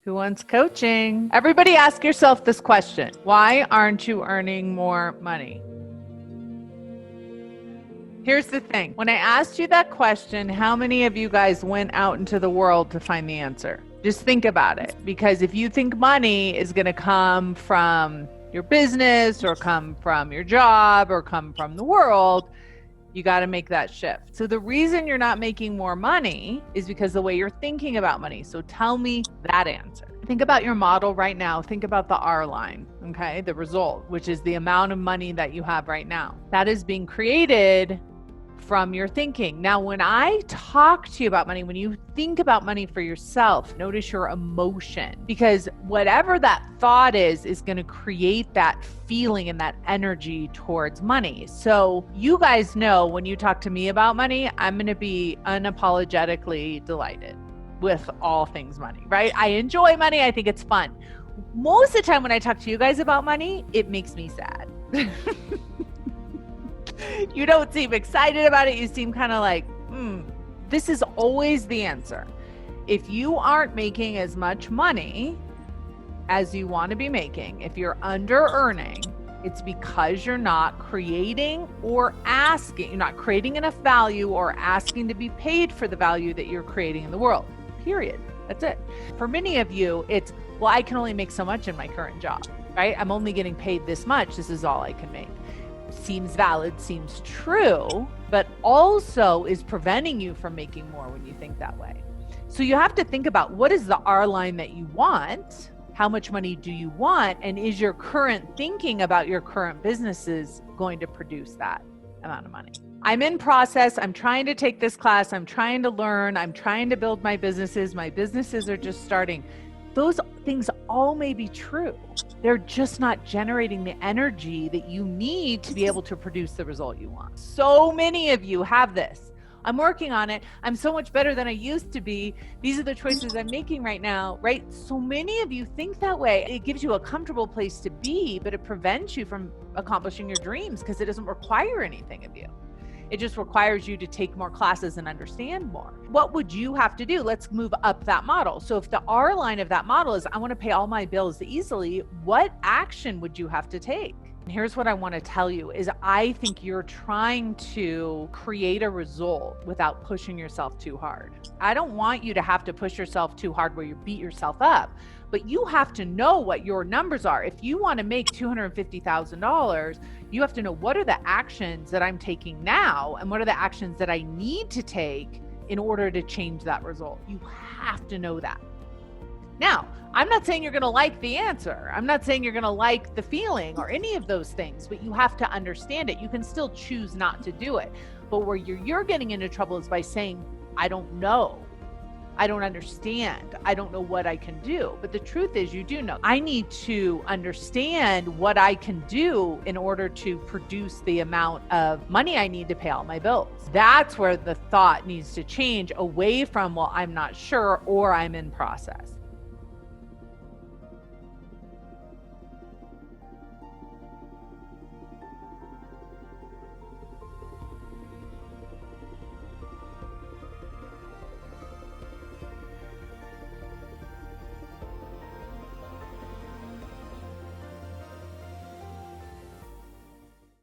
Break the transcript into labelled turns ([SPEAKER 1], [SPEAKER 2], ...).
[SPEAKER 1] Who wants coaching? Everybody ask yourself this question. Why aren't you earning more money? Here's the thing. When I asked you that question, how many of you guys went out into the world to find the answer? Just think about it. Because if you think money is going to come from your business or come from your job or come from the world, you got to make that shift. So the reason you're not making more money is because the way you're thinking about money. So tell me that answer. Think about your model right now. Think about the R line, okay? The result, which is the amount of money that you have right now. That is being created from your thinking. Now, when I talk to you about money, when you think about money for yourself, notice your emotion, because whatever that thought is going to create that feeling and that energy towards money. So you guys know when you talk to me about money, I'm going to be unapologetically delighted with all things money, right? I enjoy money. I think it's fun. Most of the time when I talk to you guys about money, it makes me sad. You don't seem excited about it. You seem kind of like, This is always the answer. If you aren't making as much money as you want to be making, if you're under earning, it's because you're not creating or asking, you're not creating enough value or asking to be paid for the value that you're creating in the world, period. That's it. For many of you, it's, well, I can only make so much in my current job, right? I'm only getting paid this much. This is all I can make. Seems valid, seems true, but also is preventing you from making more when you think that way. So you have to think about, what is the R line that you want? How much money do you want? And is your current thinking about your current businesses going to produce that amount of money? I'm in process. I'm trying to take this class. I'm trying to learn. I'm trying to build my businesses. My businesses are just starting. Those things all may be true. They're just not generating the energy that you need to be able to produce the result you want. So many of you have this. I'm working on it. I'm so much better than I used to be. These are the choices I'm making right now, right? So many of you think that way. It gives you a comfortable place to be, but it prevents you from accomplishing your dreams because it doesn't require anything of you. It just requires you to take more classes and understand more. What would you have to do? Let's move up that model. So if the R line of that model is, I want to pay all my bills easily, what action would you have to take? And here's what I want to tell you is, I think you're trying to create a result without pushing yourself too hard. I don't want you to have to push yourself too hard where you beat yourself up, but you have to know what your numbers are. If you want to make $250,000, you have to know, what are the actions that I'm taking now and what are the actions that I need to take in order to change that result. You have to know that. Now, I'm not saying you're going to like the answer. I'm not saying you're going to like the feeling or any of those things, but you have to understand it. You can still choose not to do it. But where you're getting into trouble is by saying, I don't know. I don't understand. I don't know what I can do. But the truth is, you do know. I need to understand what I can do in order to produce the amount of money I need to pay all my bills. That's where the thought needs to change away from, well, I'm not sure or I'm in process.